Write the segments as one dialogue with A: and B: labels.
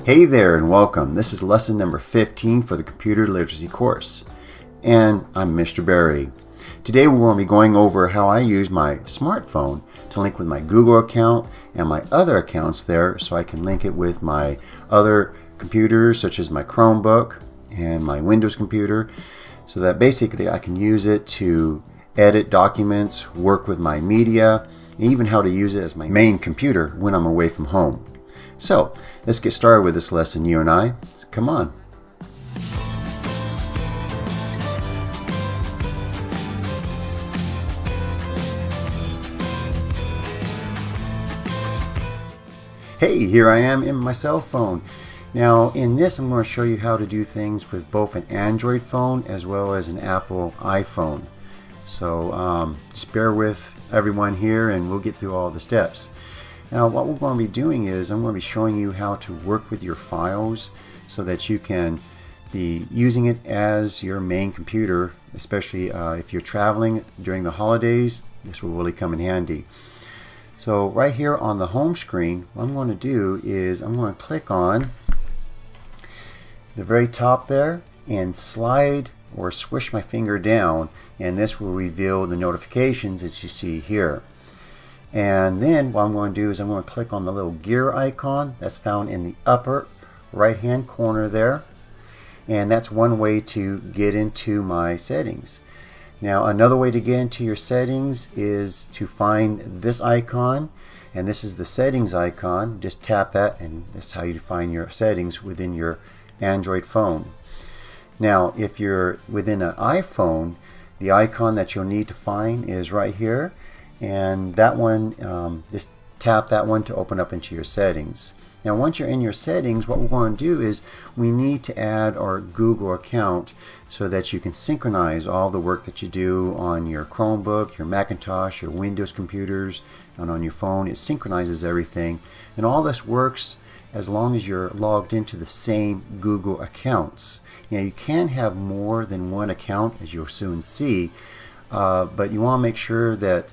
A: Hey there and welcome. This is lesson number 15 for the computer literacy course. And I'm Mr. Berry. Today we're going to be going over how I use my smartphone to link with my Google account and my other accounts there so I can link it with my other computers such as my Chromebook and my Windows computer so that basically I can use it to edit documents, work with my media, and even how to use it as my main computer when I'm away from home. So let's get started with this lesson, you and I. Come on. Hey, here I am in my cell phone. Now in this I'm going to show you how to do things with both an Android phone as well as an Apple iPhone. So just bear with everyone here and we'll get through all the steps. Now what we're going to be doing is I'm going to be showing you how to work with your files so that you can be using it as your main computer, especially if you're traveling during the holidays. This will really come in handy. So right here on the home screen, what I'm going to do is I'm going to click on the very top there and slide or swish my finger down, and this will reveal the notifications that you see here. And then what I'm going to do is I'm going to click on the little gear icon that's found in the upper right hand corner there, and that's one way to get into my settings. Now another way to get into your settings is to find this icon, and this is the settings icon. Just tap that and that's how you find your settings within your Android phone. Now if you're within an iPhone, the icon that you'll need to find is right here, and that one, just tap that one to open up into your settings. Now once you're in your settings, what we're going to do is we need to add our Google account so that you can synchronize all the work that you do on your Chromebook, your Macintosh, your Windows computers, and on your phone. It synchronizes everything, and all this works as long as you're logged into the same Google accounts. Now you can have more than one account, as you'll soon see, but you want to make sure that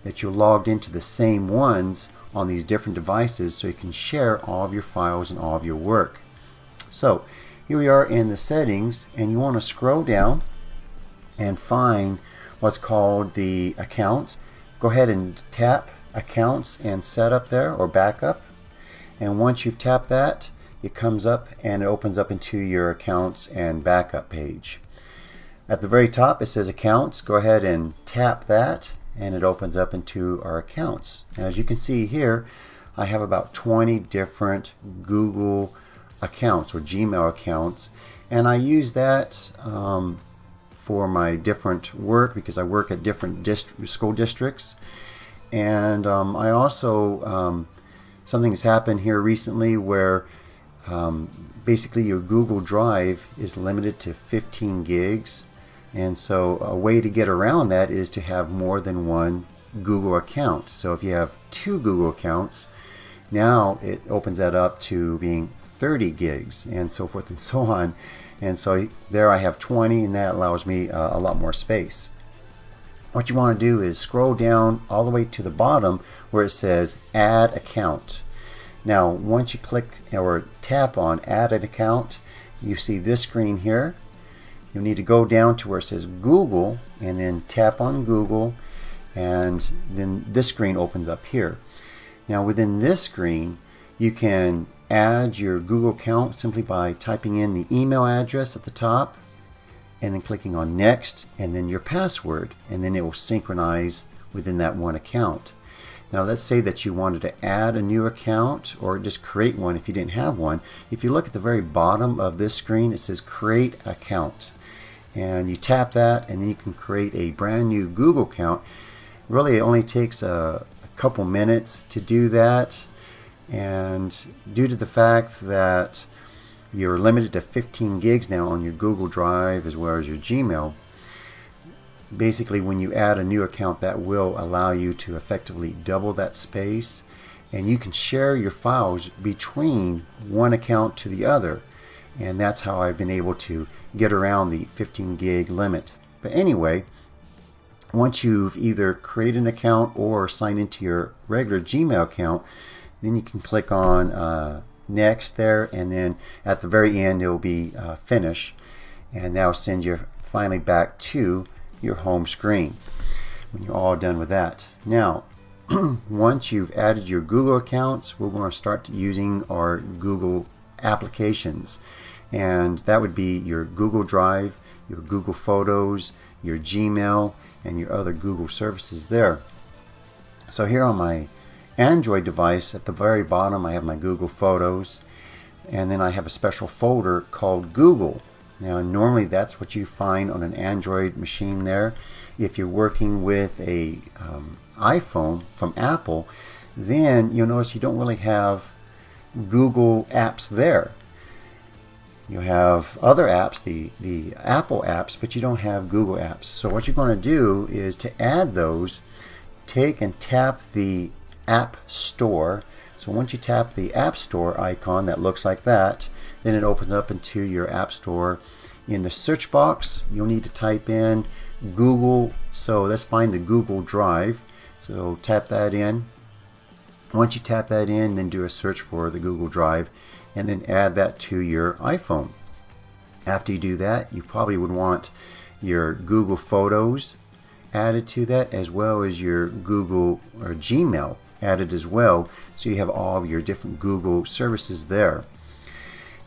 A: that you're logged into the same ones on these different devices so you can share all of your files and all of your work. So here we are in the settings, and you want to scroll down and find what's called the accounts. Go ahead and tap accounts and setup there, or backup, and once you've tapped that, it comes up and it opens up into your accounts and backup page. At the very top it says accounts. Go ahead and tap that and it opens up into our accounts. And as you can see here, I have about 20 different Google accounts or Gmail accounts, and I use that for my different work because I work at different school districts. And I also something's happened here recently where basically your Google Drive is limited to 15 gigs. And so a way to get around that is to have more than one Google account. So if you have two Google accounts, now it opens that up to being 30 gigs and so forth and so on. And so there I have 20, and that allows me a lot more space. What you want to do is scroll down all the way to the bottom where it says add account. Now once you click or tap on add an account, you see this screen here. You'll need to go down to where it says Google and then tap on Google, and then this screen opens up here. Now within this screen you can add your Google account simply by typing in the email address at the top and then clicking on next and then your password, and then it will synchronize within that one account. Now let's say that you wanted to add a new account or just create one if you didn't have one. If you look at the very bottom of this screen, it says create account, and you tap that and then you can create a brand new Google account. Really it only takes a couple minutes to do that, and due to the fact that you're limited to 15 gigs now on your Google Drive as well as your Gmail, basically when you add a new account that will allow you to effectively double that space, and you can share your files between one account to the other. And that's how I've been able to get around the 15 gig limit. But anyway, once you've either created an account or signed into your regular Gmail account, then you can click on next there, and then at the very end it will be finish, and that'll send you finally back to your home screen when you're all done with that. Now once you've added your Google accounts, we're going to start using our Google applications, and that would be your Google Drive, your Google Photos, your Gmail, and your other Google services there. So here on my Android device, at the very bottom I have my Google Photos, and then I have a special folder called Google. Now normally that's what you find on an Android machine there. If you're working with a iPhone from Apple, then you'll notice you don't really have Google apps there. You have other apps, the Apple apps, but you don't have Google apps. So what you're going to do is to add those, take and tap the App Store. So once you tap the App Store icon that looks like that, then it opens up into your App Store. In the search box, you'll need to type in Google. So let's find the Google Drive. So tap that in. Once you tap that in, then do a search for the Google Drive, and then add that to your iPhone. After you do that, you probably would want your Google Photos added to that, as well as your Google or Gmail added as well, so you have all of your different Google services there.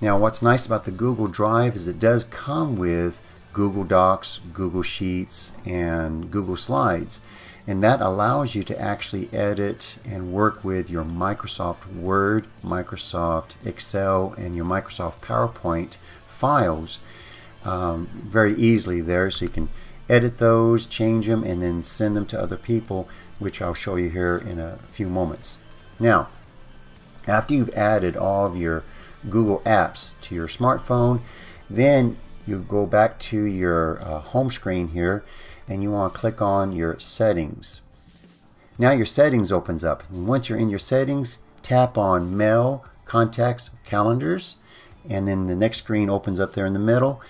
A: Now what's nice about the Google Drive is it does come with Google Docs, Google Sheets, and Google Slides, and that allows you to actually edit and work with your Microsoft Word, Microsoft Excel, and your Microsoft PowerPoint files very easily there. So you can edit those, change them, and then send them to other people, which I'll show you here in a few moments. Now, after you've added all of your Google apps to your smartphone, then you go back to your home screen here, and you want to click on your settings. Now your settings opens up, and once you're in your settings, tap on Mail, Contacts, Calendars, and then the next screen opens up there in the middle.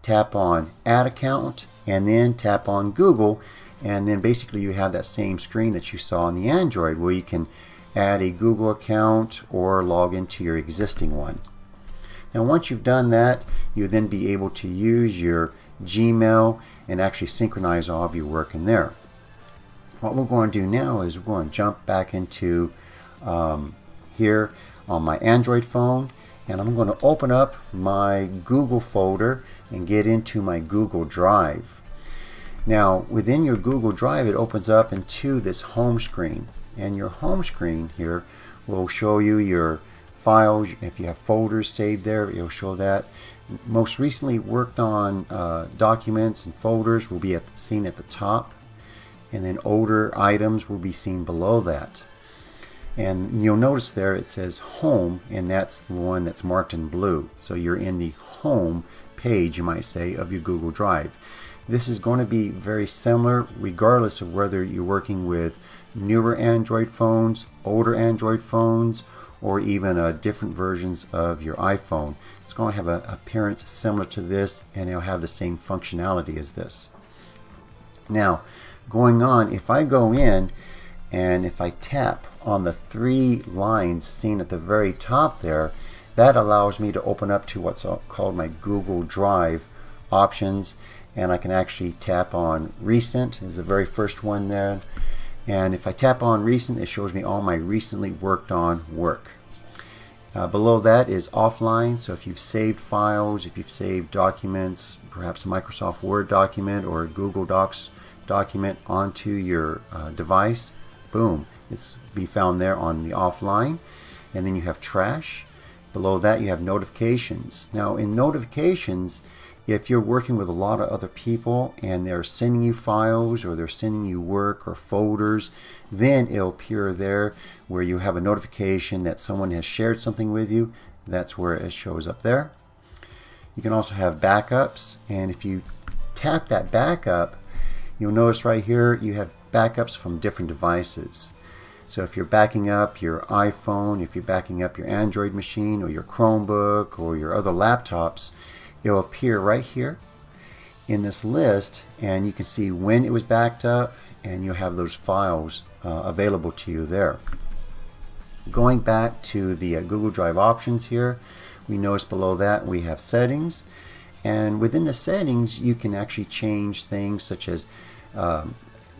A: Tap on Add Account, and then tap on Google, and then basically you have that same screen that you saw on the Android where you can add a Google account or log into your existing one. Now once you've done that, you'll then be able to use your Gmail and actually synchronize all of your work in there. What we're going to do now is we're going to jump back into here on my Android phone, and I'm going to open up my Google folder and get into my Google Drive. Now within your Google Drive, it opens up into this home screen, and your home screen here will show you your files. If you have folders saved there, it'll show that. Most recently worked on documents and folders will be seen at the top, and then older items will be seen below that. And you'll notice there it says Home, and that's the one that's marked in blue. So you're in the home page, you might say, of your Google Drive. This is going to be very similar regardless of whether you're working with newer Android phones, older Android phones, or even different versions of your iPhone. It's going to have an appearance similar to this, and it'll have the same functionality as this. Now, going on, if I go in and if I tap on the three lines seen at the very top there, that allows me to open up to what's called my Google Drive options, and I can actually tap on Recent is the very first one there. And if I tap on Recent, it shows me all my recently worked on work. Below that is Offline. So if you've saved files, if you've saved documents, perhaps a Microsoft Word document or a Google Docs document onto your device, boom, it's be found there on the Offline. And then you have Trash. Below that you have Notifications. Now in Notifications, if you're working with a lot of other people and they're sending you files or they're sending you work or folders, then it'll appear there where you have a notification that someone has shared something with you. That's where it shows up there. You can also have backups, and if you tap that backup, you'll notice right here you have backups from different devices. So if you're backing up your iPhone, if you're backing up your Android machine or your Chromebook or your other laptops, it'll appear right here in this list, and you can see when it was backed up, and you'll have those files available to you there. Going back to the Google Drive options here, we notice below that we have settings, and within the settings you can actually change things such as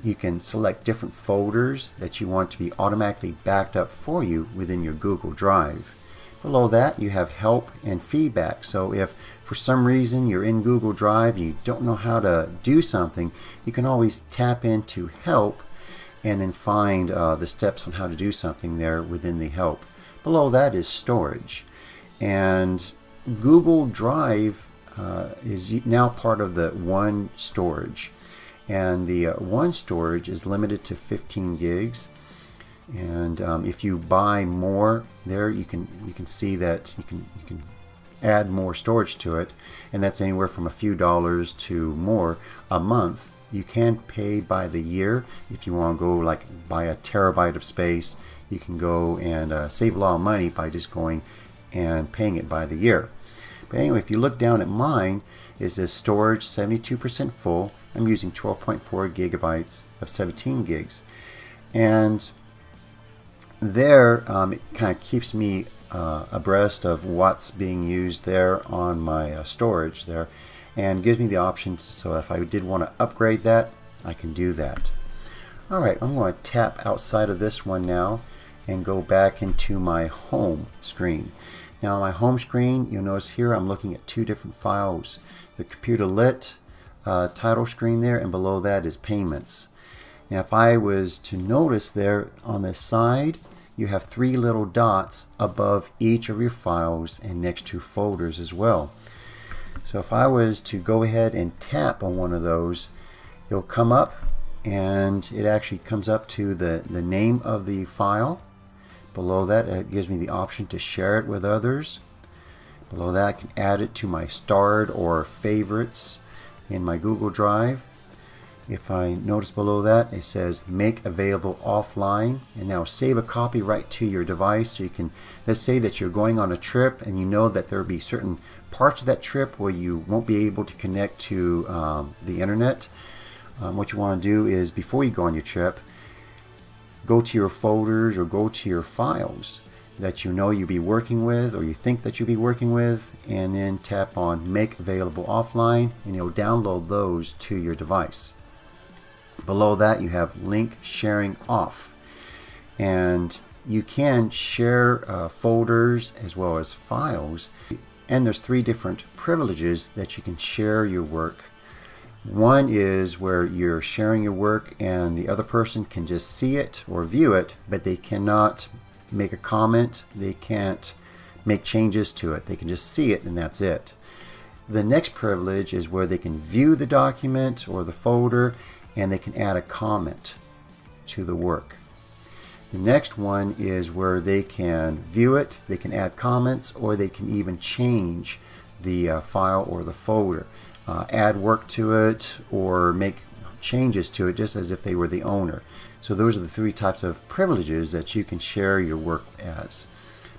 A: you can select different folders that you want to be automatically backed up for you within your Google Drive. Below that you have help and feedback. So if for some reason you're in Google Drive and you don't know how to do something, you can always tap into help and then find the steps on how to do something there within the help. Below that is storage, and Google Drive is now part of the One Storage, and the One Storage is limited to 15 gigs. And if you buy more there, you can see that you can add more storage to it, and that's anywhere from a few dollars to more a month. You can pay by the year. If you want to go like buy a terabyte of space, you can go and save a lot of money by just going and paying it by the year. But anyway, if you look down at mine, it says storage 72% full. I'm using 12.4 gigabytes of 17 gigs. And there it kind of keeps me abreast of what's being used there on my storage there, and gives me the option, so if I did want to upgrade that, I can do that. Alright, I'm going to tap outside of this one now and go back into my home screen. Now on my home screen, you'll notice here I'm looking at two different files. The computer lit title screen there, and below that is payments. Now if I was to notice there on the side, you have three little dots above each of your files and next to folders as well. So if I was to go ahead and tap on one of those, it'll come up, and it actually comes up to the name of the file. Below that, it gives me the option to share it with others. Below that, I can add it to my starred or favorites in my Google Drive. If I notice below that, it says make available offline, and now save a copy right to your device. So you can, let's say that you're going on a trip and you know that there will be certain parts of that trip where you won't be able to connect to the internet. What you want to do is, before you go on your trip, go to your folders or go to your files that you know you'll be working with, or you think that you'll be working with, and then tap on make available offline, and it'll download those to your device. Below that you have link sharing off, and you can share folders as well as files, and there's three different privileges that you can share your work. One is where you're sharing your work and the other person can just see it or view it, but they cannot make a comment, they can't make changes to it, they can just see it and that's it. The next privilege is where they can view the document or the folder and they can add a comment to the work. The next one is where they can view it, they can add comments, or they can even change the file or the folder, add work to it or make changes to it just as if they were the owner. So those are the three types of privileges that you can share your work as.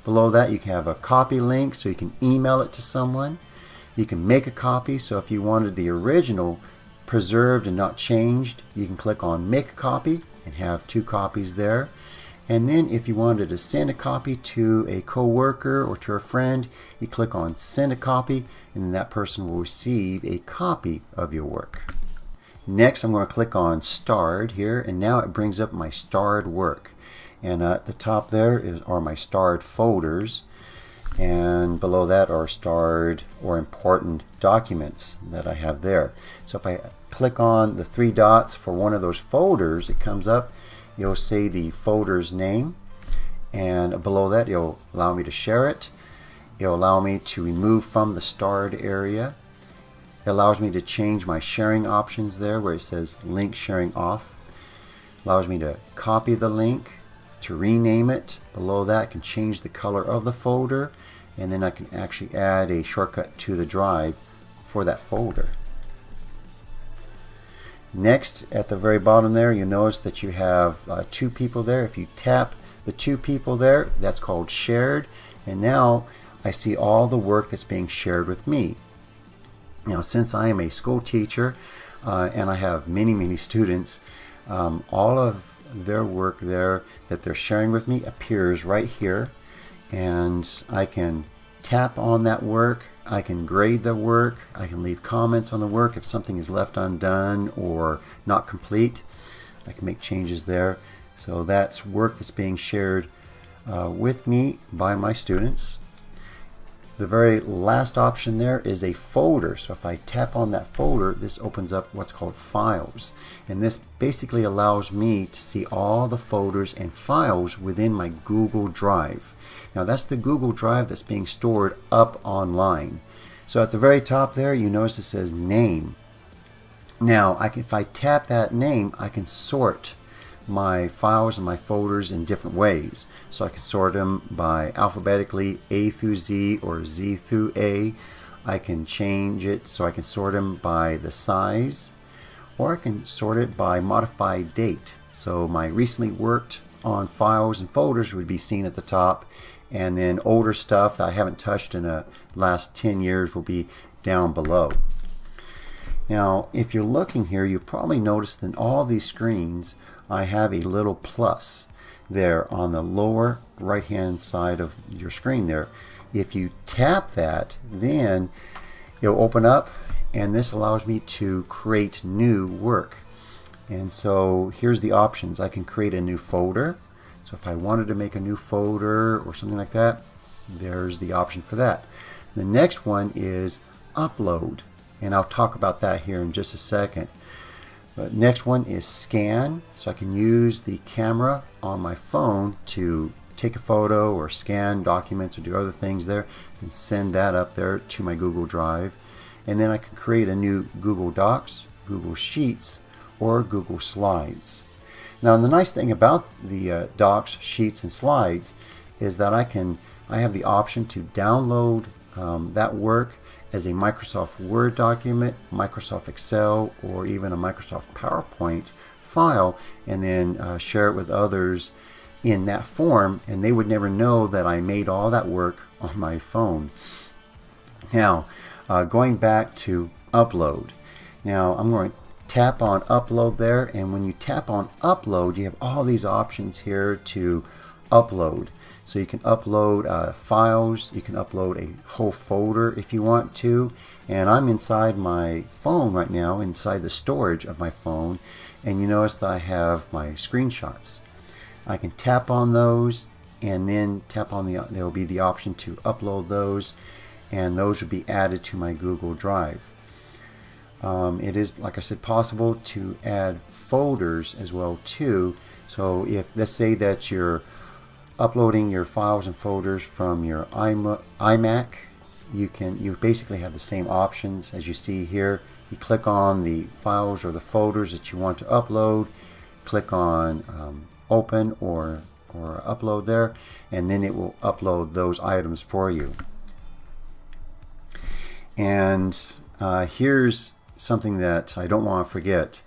A: Below that you can have a copy link, so you can email it to someone. You can make a copy, so if you wanted the original preserved and not changed, you can click on make a copy and have two copies there. And then if you wanted to send a copy to a co-worker or to a friend, you click on send a copy, and then that person will receive a copy of your work. Next I'm going to click on starred here, and now it brings up my starred work, and at the top there are my starred folders, and below that are starred or important documents that I have there. So if I click on the three dots for one of those folders, it comes up, you'll see the folder's name, and below that it'll allow me to share it. It'll allow me to remove from the starred area. It allows me to change my sharing options there where it says link sharing off. It allows me to copy the link, to rename it. Below that I can change the color of the folder, and then I can actually add a shortcut to the drive for that folder. Next, at the very bottom there, you'll notice that you have two people there. If you tap the two people there, that's called shared, and now I see all the work that's being shared with me. Now, since I am a school teacher and I have many students, all of their work there that they're sharing with me appears right here, and I can tap on that work. I can grade the work. I can leave comments on the work if something is left undone or not complete. I can make changes there. So that's work that's being shared with me by my students. The very last option there is a folder. So if I tap on that folder, this opens up what's called files. And this basically allows me to see all the folders and files within my Google Drive. Now that's the Google Drive that's being stored up online. So at the very top there, you notice it says name. Now if I tap that name, I can sort my files and my folders in different ways. So I can sort them by alphabetically A through Z or Z through A. I can change it so I can sort them by the size, or I can sort it by modified date. So my recently worked on files and folders would be seen at the top, and then older stuff that I haven't touched in the last 10 years will be down below. Now if you're looking here, you probably noticed in all these screens I have a little plus there on the lower right hand side of your screen there. If you tap that, then it'll open up, and this allows me to create new work. And so here's the options. I can create a new folder. So if I wanted to make a new folder or something like that, there's the option for that. The next one is upload, and I'll talk about that here in just a second. But next one is scan, so I can use the camera on my phone to take a photo or scan documents or do other things there and send that up there to my Google Drive. And then I can create a new Google Docs, Google Sheets, or Google Slides. Now the nice thing about the Docs, Sheets, and Slides is that I have the option to download that work as a Microsoft Word document, Microsoft Excel, or even a Microsoft PowerPoint file, and then share it with others in that form, and they would never know that I made all that work on my phone. Now going back to upload. Now I'm going to tap on upload there, and when you tap on upload, you have all these options here to upload. So you can upload files, you can upload a whole folder if you want to. And I'm inside my phone right now, inside the storage of my phone, and you notice that I have my screenshots. I can tap on those, and then tap on there will be the option to upload those, and those will be added to my Google Drive. It is, like I said, possible to add folders as well too. So if, let's say that you're uploading your files and folders from your iMac, you basically have the same options as you see here. You click on the files or the folders that you want to upload, click on open or upload there, and then it will upload those items for you. And here's something that I don't want to forget.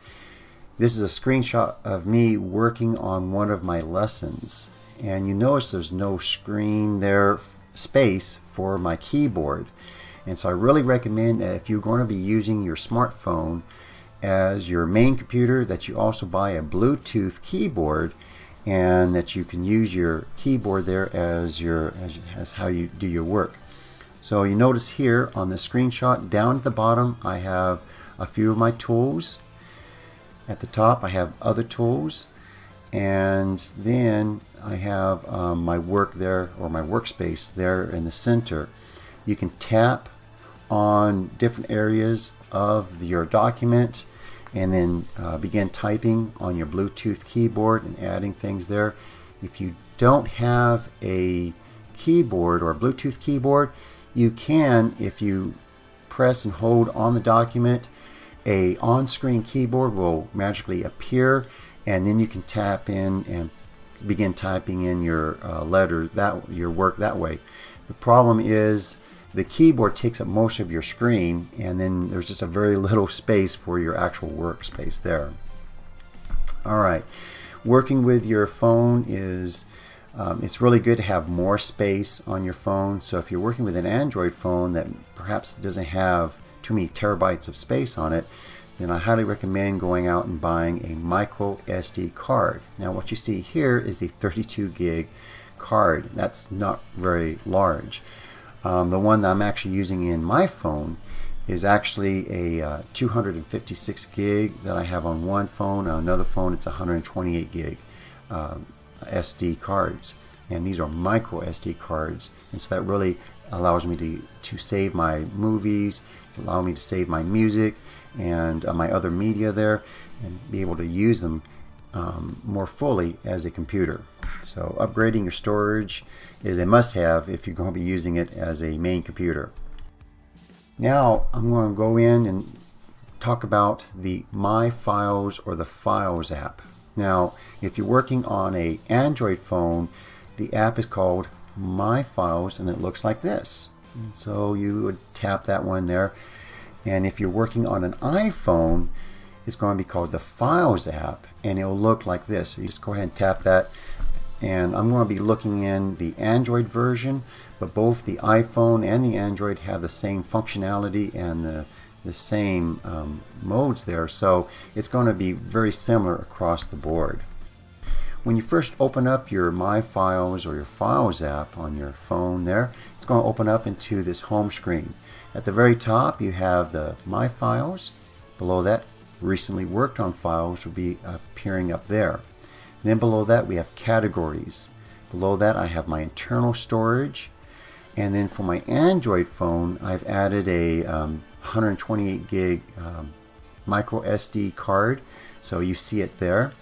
A: This is a screenshot of me working on one of my lessons. And you notice there's no screen there, space for my keyboard. And so I really recommend that if you're going to be using your smartphone as your main computer, that you also buy a Bluetooth keyboard, and that you can use your keyboard there as how you do your work. So you notice here on the screenshot down at the bottom, I have a few of my tools. At the top I have other tools, and then I have my work there, or my workspace there in the center. You can tap on different areas of your document and then begin typing on your Bluetooth keyboard and adding things there. If you don't have a keyboard or a Bluetooth keyboard, you can, if you press and hold on the document, a on-screen keyboard will magically appear, and then you can tap in and begin typing in your your work that way. The problem is the keyboard takes up most of your screen, and then there's just a very little space for your actual workspace there. Alright, working with your phone is it's really good to have more space on your phone. So if you're working with an Android phone that perhaps doesn't have too many terabytes of space on it, then I highly recommend going out and buying a micro SD card. Now what you see here is a 32 gig card. That's not very large. The one that I'm actually using in my phone is actually a 256 gig that I have on one phone. On another phone it's 128 gig SD cards, and these are micro SD cards, and so that really allows me to save my movies, allow me to save my music and my other media there, and be able to use them more fully as a computer. So upgrading your storage is a must-have if you're going to be using it as a main computer. Now I'm going to go in and talk about the My Files or the Files app. Now if you're working on an Android phone, the app is called My Files, and it looks like this. And so you would tap that one there. And if you're working on an iPhone, it's going to be called the Files app, and it'll look like this. So you just go ahead and tap that. And I'm going to be looking in the Android version, but both the iPhone and the Android have the same functionality and the same modes there. So it's going to be very similar across the board. When you first open up your My Files or your Files app on your phone there, it's going to open up into this home screen. At the very top you have the My Files. Below that, Recently Worked on Files will be appearing up there. Then below that we have Categories. Below that I have my internal storage. And then for my Android phone, I've added a 128 gig micro SD card. So you see it there.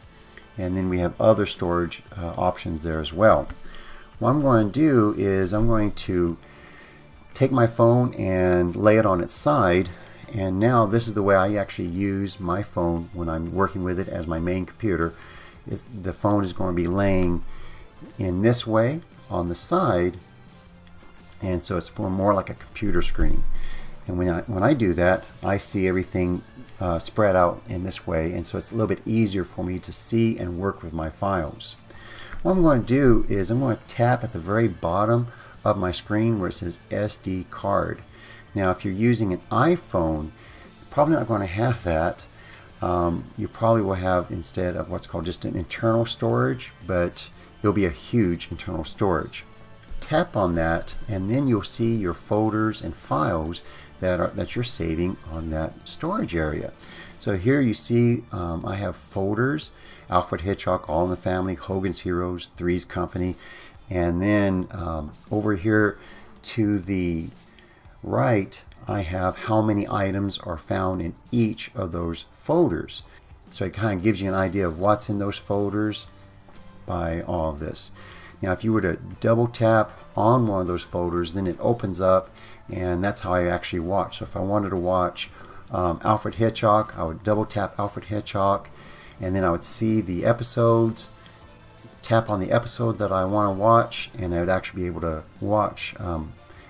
A: And then we have other storage options there as well. What I'm going to do is I'm going to take my phone and lay it on its side, and now this is the way I actually use my phone when I'm working with it as my main computer. The phone is going to be laying in this way on the side, and so it's more like a computer screen. And when I do that, I see everything spread out in this way, and so it's a little bit easier for me to see and work with my files. What I'm going to do is I'm going to tap at the very bottom of my screen where it says SD card. Now if you're using an iPhone, you're probably not going to have that. You probably will have instead of what's called just an internal storage, but it'll be a huge internal storage. Tap on that and then you'll see your folders and files that you're saving on that storage area. So here you see I have folders: Alfred Hitchcock, All in the Family, Hogan's Heroes, Three's Company, and then over here to the right I have how many items are found in each of those folders. So it kind of gives you an idea of what's in those folders by all of this. Now if you were to double tap on one of those folders, then it opens up, and that's how I actually watch. So if I wanted to watch Alfred Hitchcock, I would double tap Alfred Hitchcock, and then I would see the episodes, tap on the episode that I want to watch, and I would actually be able to watch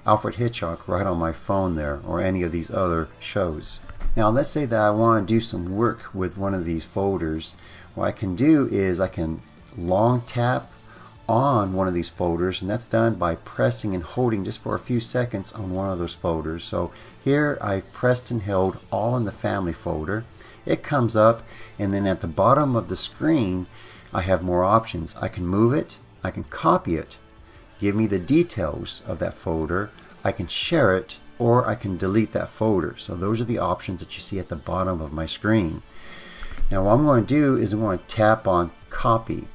A: Alfred Hitchcock right on my phone there, or any of these other shows. Now let's say that I want to do some work with one of these folders. What I can do is I can long tap on one of these folders, and that's done by pressing and holding just for a few seconds on one of those folders. So here I've pressed and held All in the Family folder. It comes up, and then at the bottom of the screen I have more options. I can move it, I can copy it, give me the details of that folder, I can share it, or I can delete that folder. So those are the options that you see at the bottom of my screen. Now what I'm going to do is I'm going to tap on Copy.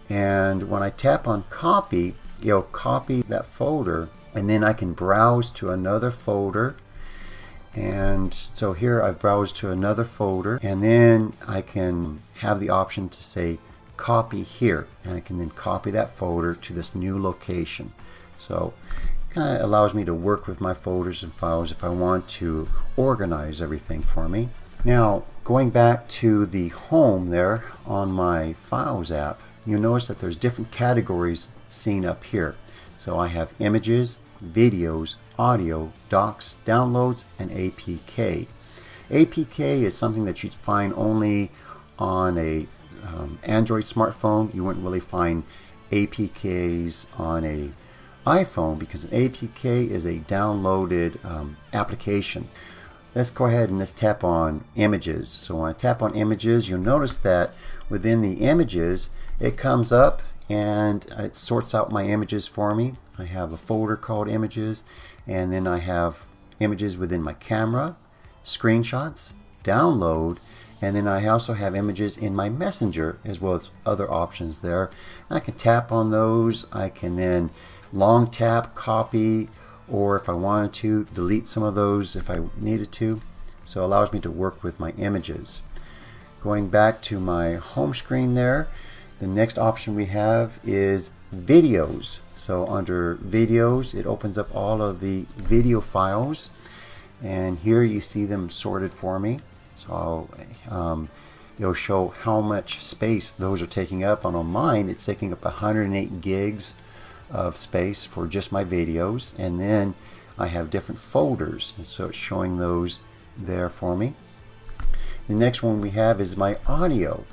A: And when I tap on Copy, it'll copy that folder, and then I can browse to another folder. And so here I've browsed to another folder, and then I can have the option to say copy here, and I can then copy that folder to this new location. So it kind of allows me to work with my folders and files if I want to organize everything for me. Now going back to the home there on my Files app, you'll notice that there's different categories seen up here. So I have images, videos, audio, docs, downloads, and APK. APK is something that you'd find only on a Android smartphone. You wouldn't really find APKs on a iPhone, because an APK is a downloaded application. let's go ahead and let's tap on images. So when I tap on images, you'll notice that within the images it comes up and it sorts out my images for me. I have a folder called images, and then I have images within my camera, screenshots, download, and then I also have images in my messenger as well as other options there. I can tap on those. I can then long tap, copy, or if I wanted to, delete some of those if I needed to. So it allows me to work with my images. Going back to my home screen there, the next option we have is videos. So under videos, it opens up all of the video files, and here you see them sorted for me. So it'll show how much space those are taking up. And on mine, it's taking up 108 gigs of space for just my videos, and then I have different folders, and so it's showing those there for me. The next one we have is my audio,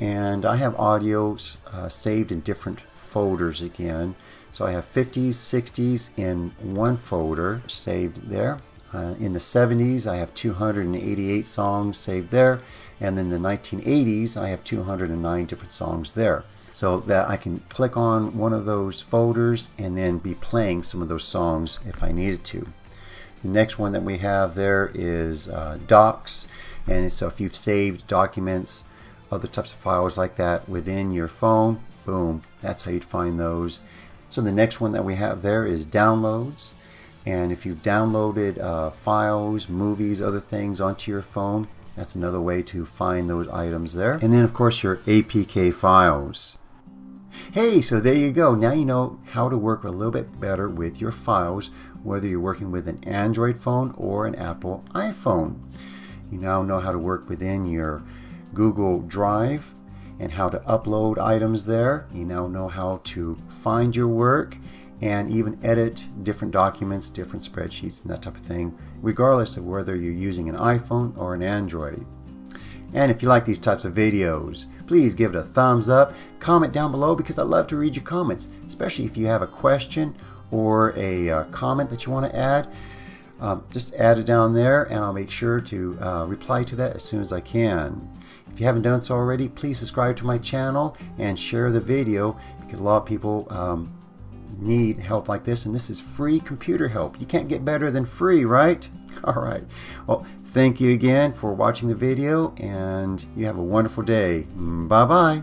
A: and I have audios saved in different folders again. So I have 50s, 60s in one folder saved there. In the 70s I have 288 songs saved there, and in the 1980s I have 209 different songs there. So that I can click on one of those folders and then be playing some of those songs if I needed to. The next one that we have there is docs, and so if you've saved documents, other types of files like that within your phone, boom, that's how you'd find those. So the next one that we have there is downloads, and if you've downloaded files, movies, other things onto your phone, that's another way to find those items there. And then of course your APK files. Hey, so there you go. Now you know how to work a little bit better with your files, whether you're working with an Android phone or an Apple iPhone. You now know how to work within your Google Drive and how to upload items there. You now know how to find your work and even edit different documents, different spreadsheets, and that type of thing, regardless of whether you're using an iPhone or an Android. And if you like these types of videos, please give it a thumbs up, comment down below, because I love to read your comments, especially if you have a question or a comment that you want to add. Just add it down there and I'll make sure to reply to that as soon as I can. If you haven't done so already, please subscribe to my channel and share the video, because a lot of people need help like this, and this is free computer help. You can't get better than free, right? All right. Well, thank you again for watching the video, and you have a wonderful day. Bye-bye.